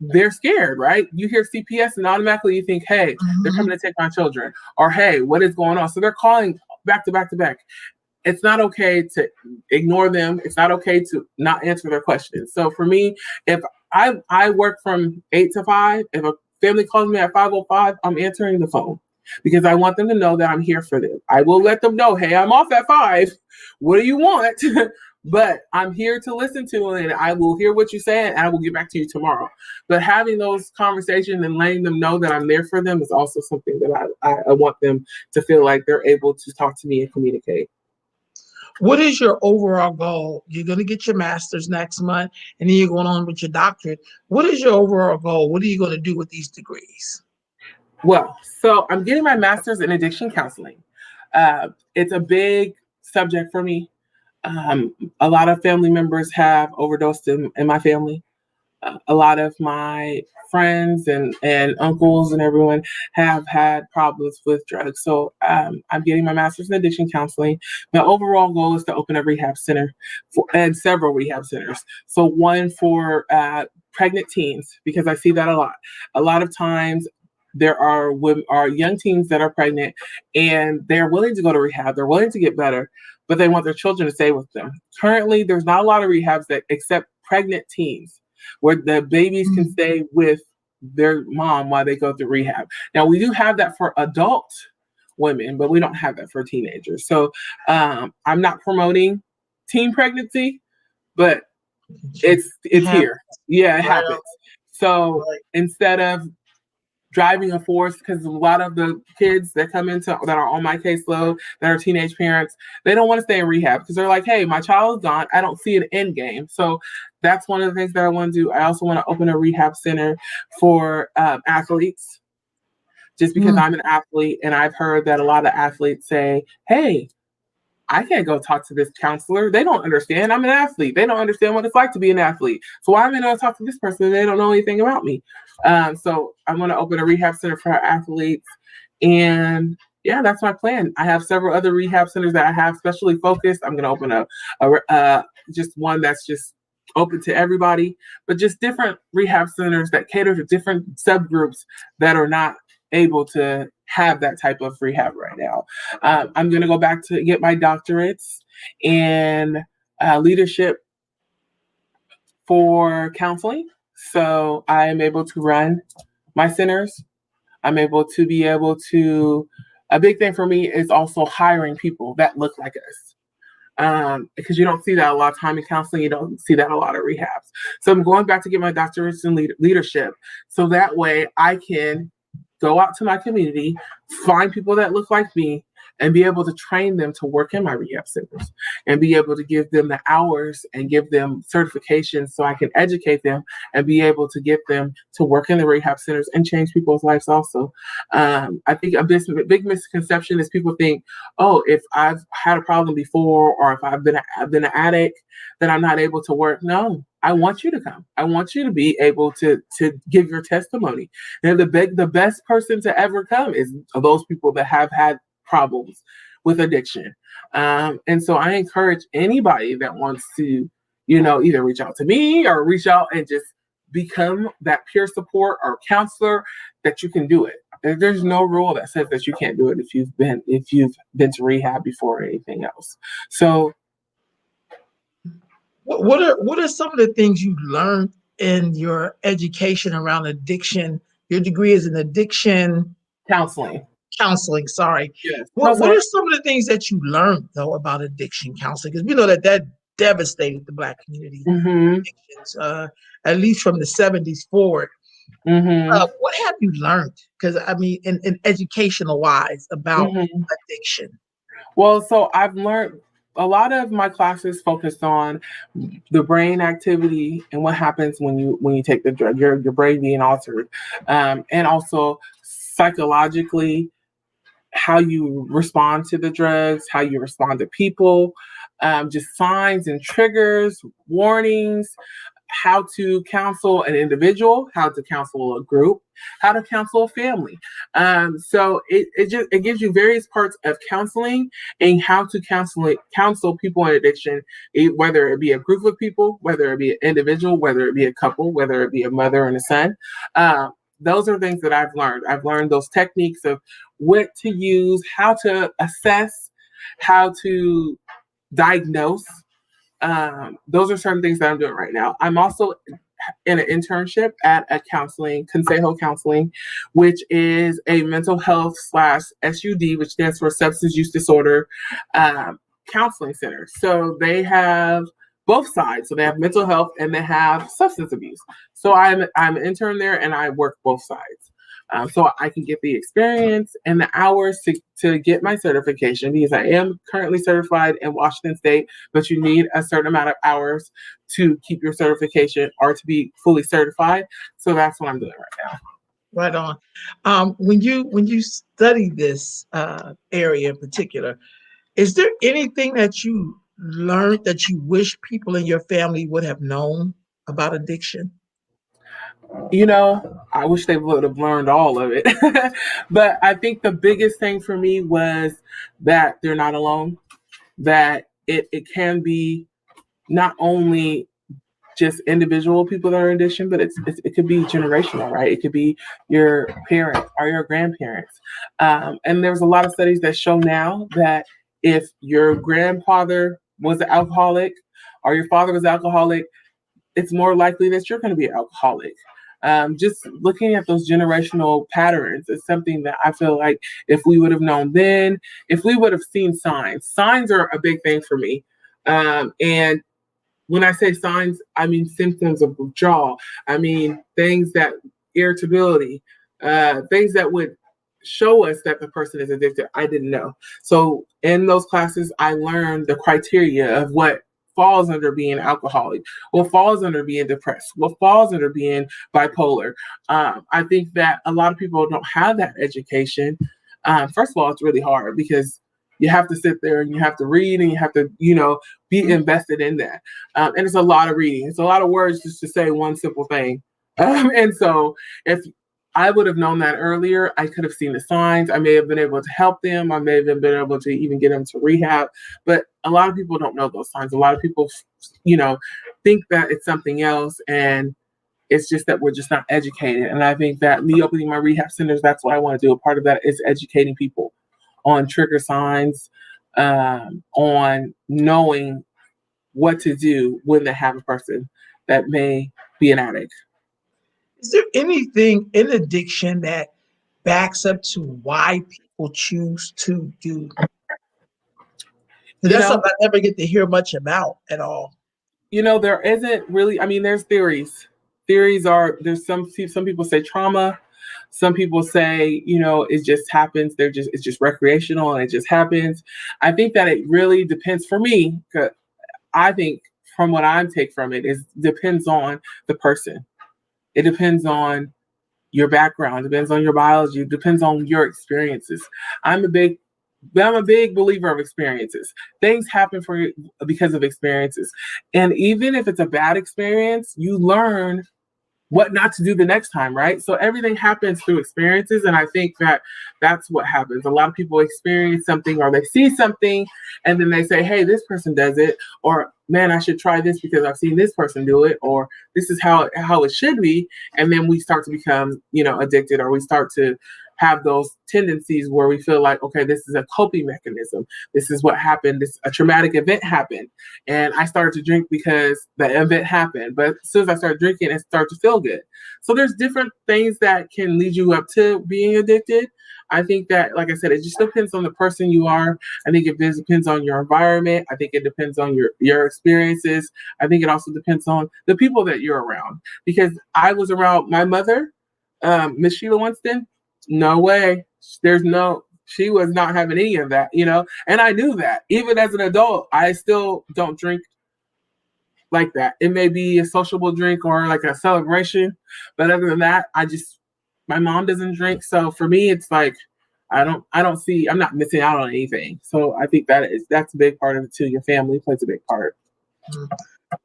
they're scared, right? You hear CPS and automatically you think, hey, they're coming to take my children, or hey, what is going on? So they're calling back to back to back. It's not okay to ignore them. It's not okay to not answer their questions. So for me, if I work from 8 to 5, if a family calls me at 5:05, I'm answering the phone because I want them to know that I'm here for them. I will let them know, hey, I'm off at 5. What do you want? But I'm here to listen to it, and I will hear what you say, and I will get back to you tomorrow. But having those conversations and letting them know that I'm there for them is also something that I want them to feel like they're able to talk to me and communicate. What is your overall goal? You're going to get your master's next month, and then you're going on with your doctorate. What is your overall goal? What are you going to do with these degrees? Well, so I'm getting my master's in addiction counseling. It's a big subject for me. A lot of family members have overdosed in my family. A lot of my friends and uncles and everyone have had problems with drugs. So I'm getting my master's in addiction counseling. My overall goal is to open a rehab center and several rehab centers. So one for pregnant teens, because I see that a lot. A lot of times there are young teens that are pregnant and they're willing to go to rehab. They're willing to get better, but they want their children to stay with them. Currently, there's not a lot of rehabs that accept pregnant teens, where the babies can stay with their mom while they go through rehab. Now, we do have that for adult women, but we don't have that for teenagers. So I'm not promoting teen pregnancy, but it's here. Yeah, it happens. So instead of driving a force, because a lot of the kids that come into that are on my caseload that are teenage parents, they don't want to stay in rehab because they're like, hey, my child's gone, I don't see an end game. So that's one of the things that I want to do. I also want to open a rehab center for athletes, just because I'm an athlete, and I've heard that a lot of athletes say, hey, I can't go talk to this counselor. They don't understand. I'm an athlete. They don't understand what it's like to be an athlete. So why am I going to talk to this person and they don't know anything about me? So I'm going to open a rehab center for athletes. And yeah, that's my plan. I have several other rehab centers that I have specially focused. I'm going to open just one that's just open to everybody, but just different rehab centers that cater to different subgroups that are not able to have that type of rehab right now. I'm going to go back to get my doctorates in leadership for counseling. So I am able to run my centers. I'm able to, a big thing for me is also hiring people that look like us. because you don't see that a lot of time in counseling. You don't see that a lot of rehabs. So I'm going back to get my doctorate in leadership, so that way I can go out to my community, find people that look like me, and be able to train them to work in my rehab centers and be able to give them the hours and give them certifications so I can educate them and be able to get them to work in the rehab centers and change people's lives also. I think a big misconception is people think, oh, if I've had a problem before or if I've been an addict, then I'm not able to work. No, I want you to come. I want you to be able to give your testimony. And the best person to ever come is those people that have had problems with addiction. And so I encourage anybody that wants to, either reach out to me or reach out and just become that peer support or counselor, that you can do it. There's no rule that says that you can't do it if you've been to rehab before or anything else. So what are some of the things you learned in your education around addiction? Your degree is in addiction counseling. counseling. Sorry. Yes. No, What sorry. are some of the things that you learned though about addiction counseling? Because we know that devastated the Black community. Mm-hmm. Addictions, at least from the '70s forward. Mm-hmm. What have you learned? Because I mean, in educational wise, about Mm-hmm. addiction. Well, so I've learned a lot of my classes focused on the brain activity and what happens when you take the drug, your brain being altered, and also psychologically how you respond to the drugs, how you respond to people, just signs and triggers, warnings, how to counsel an individual, how to counsel a group, how to counsel a family. So it gives you various parts of counseling and how to counsel people in addiction, whether it be a group of people, whether it be an individual, whether it be a couple, whether it be a mother and a son. Those are things that I've learned. I've learned those techniques of what to use, how to assess, how to diagnose. Those are certain things that I'm doing right now. I'm also in an internship at a counseling, Consejo Counseling, which is a mental health slash SUD, which stands for Substance Use Disorder Counseling Center. So they have both sides. So they have mental health and they have substance abuse. So I'm an intern there and I work both sides. So I can get the experience and the hours to get my certification, because I am currently certified in Washington State, but you need a certain amount of hours to keep your certification or to be fully certified. So that's what I'm doing right now. Right on. When you study this area in particular, is there anything that you learned that you wish people in your family would have known about addiction? I wish they would have learned all of it. But I think the biggest thing for me was that they're not alone, that it can be not only just individual people that are in addiction, but it could be generational, right? It could be your parents or your grandparents. And there's a lot of studies that show now that if your grandfather was an alcoholic or your father was alcoholic, it's more likely that you're going to be an alcoholic. Just looking at those generational patterns is something that I feel like if we would have known then, if we would have seen signs are a big thing for me. And when I say signs, I mean symptoms of withdrawal. I mean things that irritability, things that would show us that the person is addicted. I didn't know. So in those classes, I learned the criteria of what falls under being alcoholic, what falls under being depressed, what falls under being bipolar. I think that a lot of people don't have that education. First of all, it's really hard because you have to sit there and you have to read and you have to, be invested in that. And it's a lot of reading. It's a lot of words just to say one simple thing. And so if I would have known that earlier, I could have seen the signs. I may have been able to help them. I may have been able to even get them to rehab. But a lot of people don't know those signs. A lot of people, think that it's something else. And it's just that we're just not educated. And I think that me opening my rehab centers, that's what I want to do. A part of that is educating people on trigger signs, on knowing what to do when they have a person that may be an addict. Is there anything in addiction that backs up to why people choose to do? And that's something I never get to hear much about at all. There isn't really, I mean, there's theories. Theories are, there's some people say trauma. Some people say, it just happens. It's just recreational and it just happens. I think that it really depends for me. 'Cause I think from what I take from it is depends on the person. It depends on your background, depends on your biology, depends on your experiences. I'm a big believer of experiences. Things happen because of experiences. And even if it's a bad experience, you learn what not to do the next time, right? So everything happens through experiences. And I think that that's what happens. A lot of people experience something or they see something and then they say, hey, this person does it, or man, I should try this because I've seen this person do it, or this is how it should be. And then we start to become, addicted, or we start to have those tendencies where we feel like, okay, this is a coping mechanism. This is what happened. A traumatic event happened. And I started to drink because the event happened. But as soon as I started drinking, it started to feel good. So there's different things that can lead you up to being addicted. I think that, like I said, it just depends on the person you are. I think it depends on your environment. I think it depends on your experiences. I think it also depends on the people that you're around. Because I was around my mother, Miss Sheila Winston. No way. She was not having any of that, and I knew that. Even as an adult, I still don't drink like that. It may be a sociable drink or like a celebration, but other than that, my mom doesn't drink. So for me, it's like, I'm not missing out on anything. So I think that's a big part of it too. Your family plays a big part.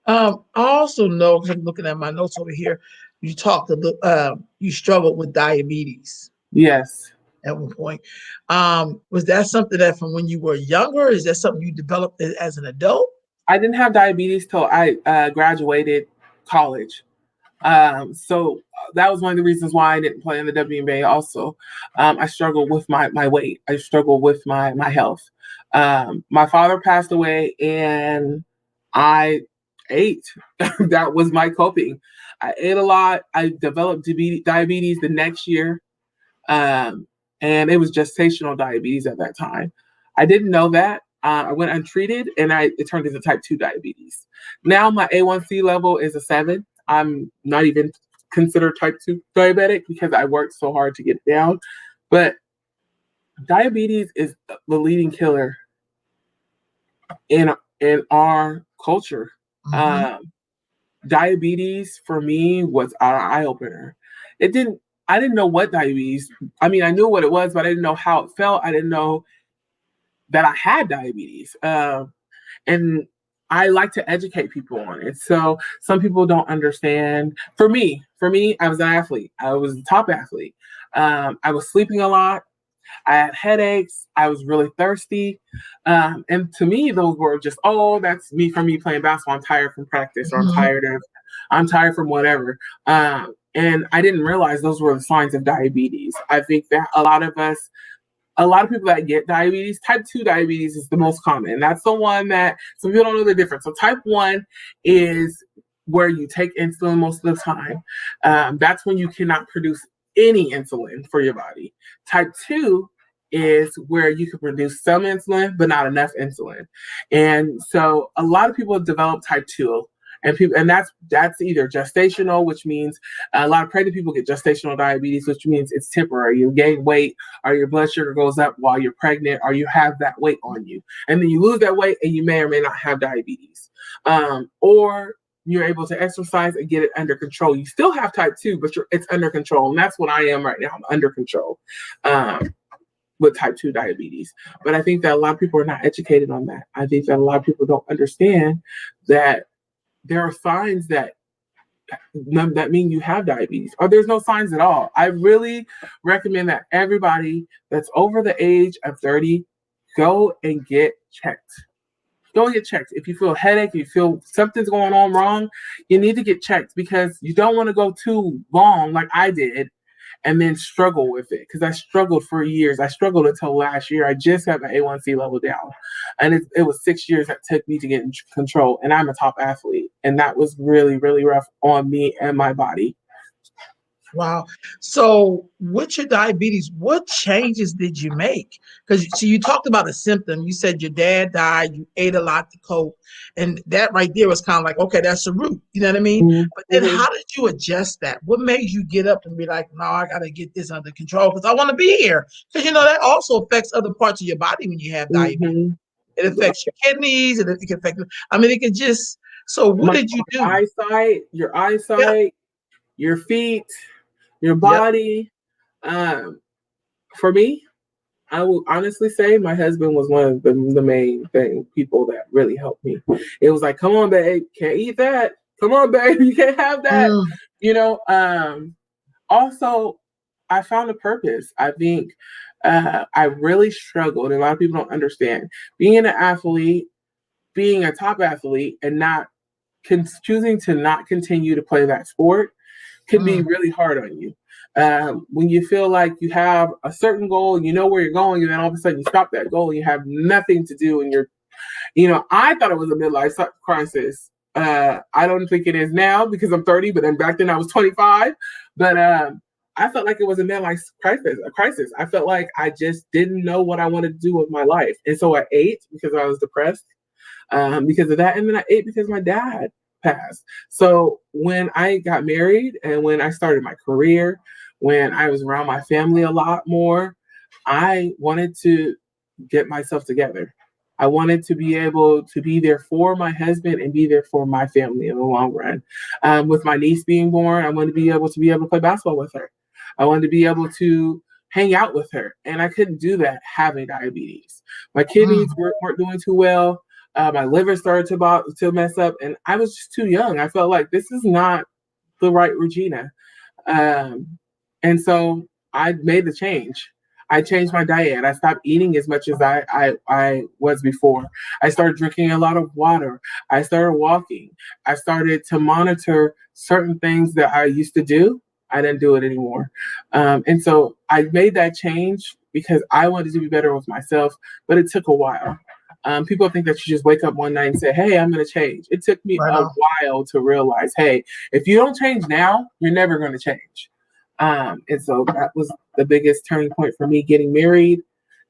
I also know, because I'm looking at my notes over here, you struggled with diabetes. Yes. At one point. Was that something that from when you were younger? Is that something you developed as an adult? I didn't have diabetes till I graduated college. So that was one of the reasons why I didn't play in the Wnba also. I struggled with my weight. I struggled with my health. My father passed away and I ate. That was my coping. I ate a lot. I developed diabetes the next year. And it was gestational diabetes at that time. I didn't know that. I went untreated and it turned into type 2 diabetes. Now my A1C level is a 7. I'm not even considered type 2 diabetic because I worked so hard to get it down. But diabetes is the leading killer in our culture. Mm-hmm. Diabetes for me was an eye opener. I didn't know what diabetes. I mean, I knew what it was, but I didn't know how it felt. I didn't know that I had diabetes. And I like to educate people on it. So some people don't understand. For me, I was an athlete. I was a top athlete. I was sleeping a lot. I had headaches. I was really thirsty. And to me, those were just, that's me from me playing basketball. I'm tired from practice, or I'm tired from whatever. And I didn't realize those were the signs of diabetes. I think that a lot of people that get diabetes, type 2 diabetes is the most common. That's the one that some people don't know the difference. So type 1 is where you take insulin most of the time. That's when you cannot produce any insulin for your body. Type 2 is where you can produce some insulin, but not enough insulin. And so a lot of people develop type 2. And that's either gestational, which means a lot of pregnant people get gestational diabetes, which means it's temporary. You gain weight, or your blood sugar goes up while you're pregnant, or you have that weight on you, and then you lose that weight, and you may or may not have diabetes. Or you're able to exercise and get it under control. You still have type 2, but it's under control, and that's what I am right now. I'm under control with type 2 diabetes. But I think that a lot of people are not educated on that. I think that a lot of people don't understand that there are signs that mean you have diabetes, or there's no signs at all. I really recommend that everybody that's over the age of 30 go and get checked. Go and get checked. If you feel a headache, you feel something's going on wrong, you need to get checked, because you don't want to go too long like I did and then struggle with it, because I struggled for years. I struggled until last year. I just got my A1C level down, and it was 6 years that took me to get in control, and I'm a top athlete, and that was really, really rough on me and my body. Wow. So with your diabetes, what changes did you make? Because so you talked about a symptom. You said your dad died, you ate a lot to cope. And that right there was kind of like, okay, that's the root. You know what I mean? But then Mm-hmm. how did you adjust that? What made you get up and be like, no, I got to get this under control because I want to be here? Because, that also affects other parts of your body when you have diabetes. Mm-hmm. It affects your kidneys and it can affect, I mean, it can just, so what My did you do? your Yep. eyesight, your feet, your Yep. body. For me, I will honestly say my husband was one of the main people that really helped me. It was like, come on, babe, can't eat that. Come on, babe, you can't have that. Mm, You know. Also, I found a purpose. I think I really struggled, and a lot of people don't understand being an athlete, being a top athlete, and not choosing to not continue to play that sport can be mm, really hard on you. When you feel like you have a certain goal, you know where you're going, and then all of a sudden you stop that goal and you have nothing to do, and I thought it was a midlife crisis. I don't think it is now because I'm 30, but then back then I was 25. But I felt like it was a midlife crisis. I felt like I just didn't know what I wanted to do with my life, and so I ate because I was depressed because of that. And then I ate because my dad passed. So when I got married and when I started my career, when I was around my family a lot more, I wanted to get myself together. I wanted to be able to be there for my husband and be there for my family in the long run. With my niece being born, I wanted to be able to play basketball with her. I wanted to be able to hang out with her, and I couldn't do that having diabetes. My kidneys mm. weren't doing too well. My liver started to mess up, and I was just too young. I felt like this is not the right Regina. Um, and so I made the change. I changed my diet. I stopped eating as much as I was before. I started drinking a lot of water. I started walking. I started to monitor certain things that I used to do. I didn't do it anymore. And so I made that change because I wanted to be better with myself, but it took a while. People think that you just wake up one night and say, hey, I'm going to change. It took me Right a on. while to realize, hey, if you don't change now, you're never going to change. And so that was the biggest turning point for me getting married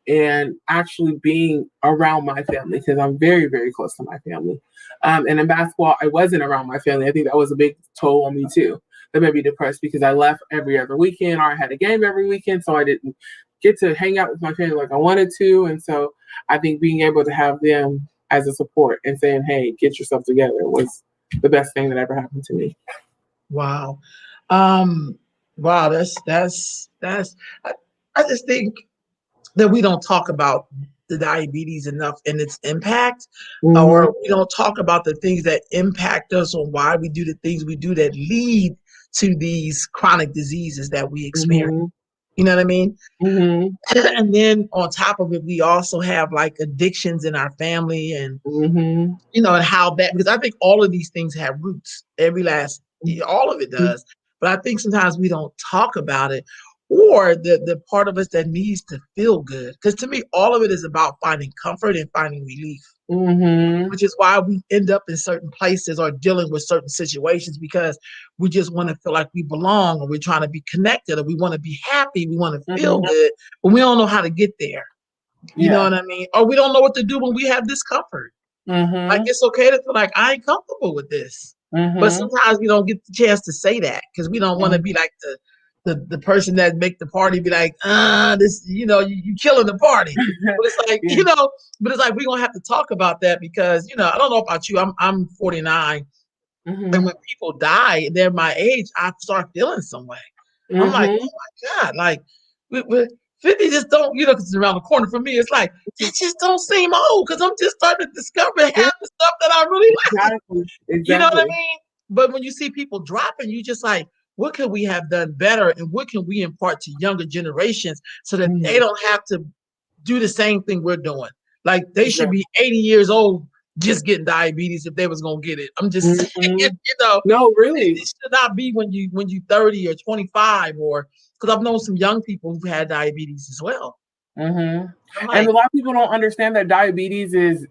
and actually being around my family because I'm very, very close to my family. And in basketball, I wasn't around my family. I think that was a big toll on me too. That made me depressed because I left every other weekend or I had a game every weekend. So I didn't get to hang out with my family like I wanted to. And so I think being able to have them as a support and saying, hey, get yourself together was the best thing that ever happened to me. Wow. Um, wow, that's I, I just think that we don't talk about the diabetes enough and its impact, Mm-hmm, or we don't talk about the things that impact us on why we do the things we do that lead to these chronic diseases that we experience. mm-hmm, You know what I mean? mm-hmm, And then on top of it, we also have like addictions in our family and mm-hmm, and how that, because I think all of these things have roots. All of it does. But I think sometimes we don't talk about it, or the part of us that needs to feel good. Because to me, all of it is about finding comfort and finding relief, mm-hmm, which is why we end up in certain places or dealing with certain situations because we just want to feel like we belong, or we're trying to be connected, or we want to be happy, we want to feel mm-hmm. good, but we don't know how to get there. You know Yeah. what I mean? Or we don't know what to do when we have discomfort. Like Mm-hmm, it's okay to feel like I ain't comfortable with this. But mm-hmm, sometimes we don't get the chance to say that because we don't want to be like the person that make the party be like, this, you killing the party. But it's like, yeah. but it's like we're gonna have to talk about that because, I don't know about you. I'm 49. And Mm-hmm, when people die, they're my age, I start feeling some way. I'm like, mm-hmm, oh my God, like we 50 just don't, because it's around the corner for me. It's like, that just don't seem old because I'm just starting to discover half yeah, the stuff that I really like. exactly, You know what I exactly. mean? But when you see people dropping, you just like, what can we have done better? And what can we impart to younger generations so that they Mm-hmm, don't have to do the same thing we're doing? Like they should exactly. be 80 years old just getting diabetes if they was gonna get it. I'm just saying, Mm-hmm. No, it really. should not be when you 30 or 25, or because I've known some young people who've had diabetes as well. Mm-hmm. I'm And a like, lot of people don't understand that diabetes is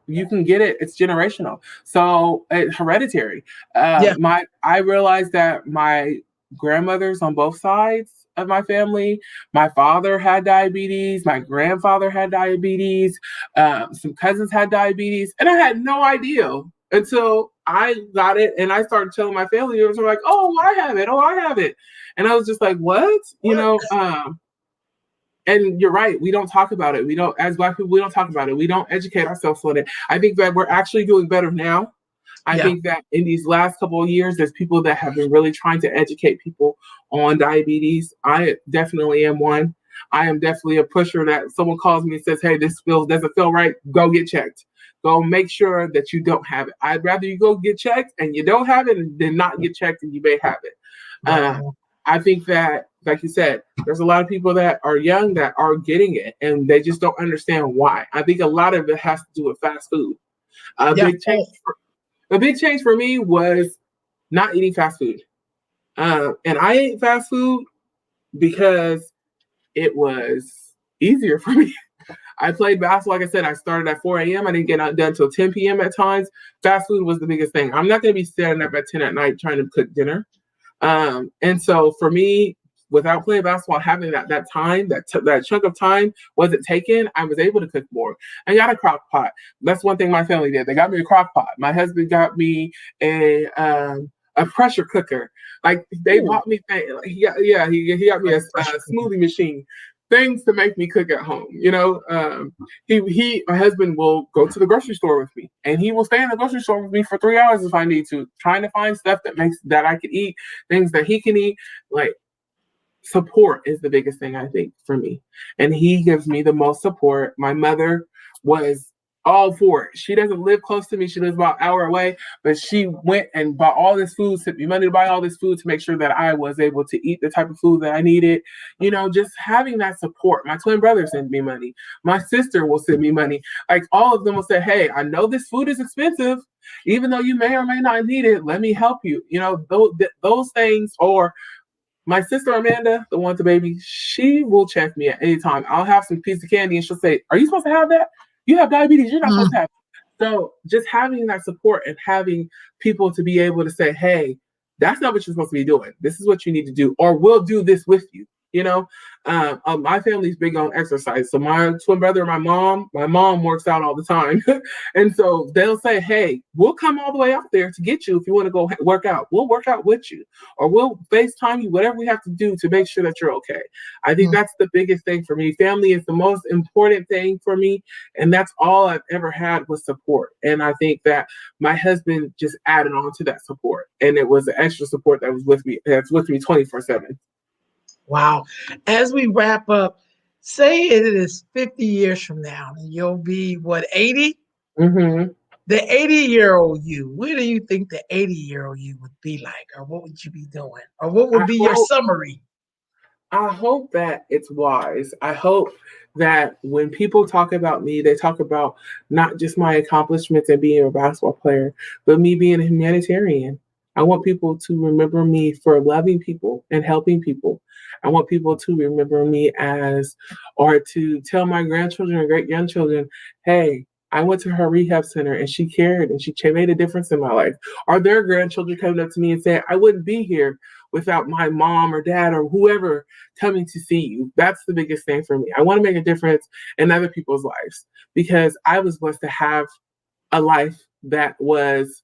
you can get it. It's generational, so it's hereditary. yeah, I realized that my grandmothers on both sides of my family. My father had diabetes. My grandfather had diabetes. Some cousins had diabetes, and I had no idea until I got it, and I started telling my family members, were like, "Oh, I have it. Oh, I have it," and I was just like, "What?" What? And you're right. We don't talk about it. We don't, as Black people, we don't talk about it. We don't educate ourselves on it. I think that we're actually doing better now. I Yeah. think that in these last couple of years, there's people that have been really trying to educate people on diabetes. I definitely am one. I am definitely a pusher that someone calls me and says, "Hey, this doesn't feel right. Go get checked. Go make sure that you don't have it." I'd rather you go get checked and you don't have it than not get checked and you may have it. Uh, Wow. I think that, like you said, there's a lot of people that are young that are getting it and they just don't understand why. I think a lot of it has to do with fast food. A Yeah. big change. A big change for me was not eating fast food. And I ate fast food because it was easier for me. I played basketball. Like I said, I started at 4 a.m. I didn't get out done until 10 p.m. at times. Fast food was the biggest thing. I'm not going to be standing up at 10 at night trying to cook dinner. And so for me, without playing basketball, having that time, that chunk of time wasn't taken, I was able to cook more. I got a crock pot. That's one thing my family did. They got me a crock pot. My husband got me a pressure cooker. Like they Ooh, bought me things. Like, he got me like a a pressure cooker. smoothie machine. Things to make me cook at home, my husband will go to the grocery store with me, and he will stay in the grocery store with me for 3 hours if I need to, trying to find stuff that I could eat, things that he can eat. Like support is the biggest thing I think for me, and he gives me the most support. My mother was all for it. She doesn't live close to me. She lives about an hour away, but she went and bought all this food, sent me money to buy all this food to make sure that I was able to eat the type of food that I needed. Just having that support. My twin brother sends me money. My sister will send me money. Like all of them will say, "Hey, I know this food is expensive. Even though you may or may not need it, let me help you." Those things. Or my sister Amanda, the one with the baby, she will check me at any time. I'll have some piece of candy and she'll say, "Are you supposed to have that? You have diabetes. You're not supposed to Mm, have it." So just having that support and having people to be able to say, "Hey, that's not what you're supposed to be doing. This is what you need to do, or we'll do this with you." My family's big on exercise. So my twin brother and my mom works out all the time. And so they'll say, "Hey, we'll come all the way out there to get you if you want to go work out. We'll work out with you, or we'll FaceTime you, whatever we have to do to make sure that you're okay." I think mm. that's the biggest thing for me. Family is the most important thing for me. And that's all I've ever had was support. And I think that my husband just added on to that support. And it was the extra support that's with me 24/7. Wow. As we wrap up, say it is 50 years from now, and you'll be what, 80? Mm-hmm. The 80-year-old you, where do you think the 80-year-old you would be like? Or what would you be doing? Or what would I be your hope summary? I hope that it's wise. I hope that when people talk about me, they talk about not just my accomplishments and being a basketball player, but me being a humanitarian. I want people to remember me for loving people and helping people. I want people to remember me or to tell my grandchildren and great grandchildren, "Hey, I went to her rehab center and she cared and she made a difference in my life." Or their grandchildren coming up to me and saying, "I wouldn't be here without my mom or dad or whoever coming to see you." That's the biggest thing for me. I want to make a difference in other people's lives because I was blessed to have a life that was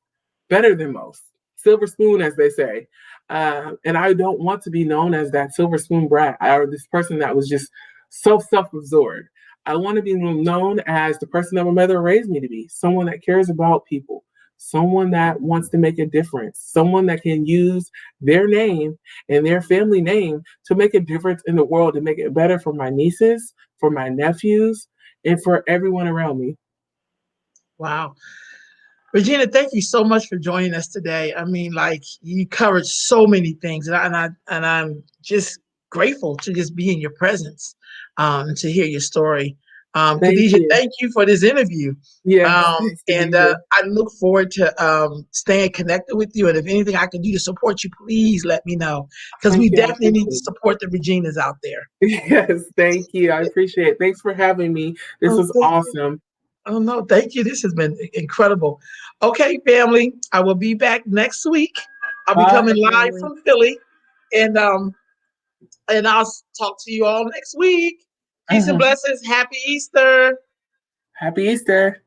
better than most. Silver spoon, as they say. And I don't want to be known as that silver spoon brat or this person that was just so self absorbed. I want to be known as the person that my mother raised me to be, someone that cares about people, someone that wants to make a difference, someone that can use their name and their family name to make a difference in the world, to make it better for my nieces, for my nephews, and for everyone around me. Wow. Regina, thank you so much for joining us today. I mean, like you covered so many things, and I'm just grateful to just be in your presence, and to hear your story. Thank Khadijah, you. thank you for this interview. Yes, nice to be And here. I look forward to staying connected with you. And if anything I can do to support you, please let me know because we Thank you. I definitely need to appreciate support the Reginas out there. it. Yes, thank you. I appreciate it. Thanks for having me. This Oh, was thank you. awesome. Oh no, thank you. This has been incredible. Okay, family, I will be back next week. I'll be Bye, coming live family. from Philly. And I'll talk to you all next week. Peace and Mhm. blessings. Happy Easter. Happy Easter.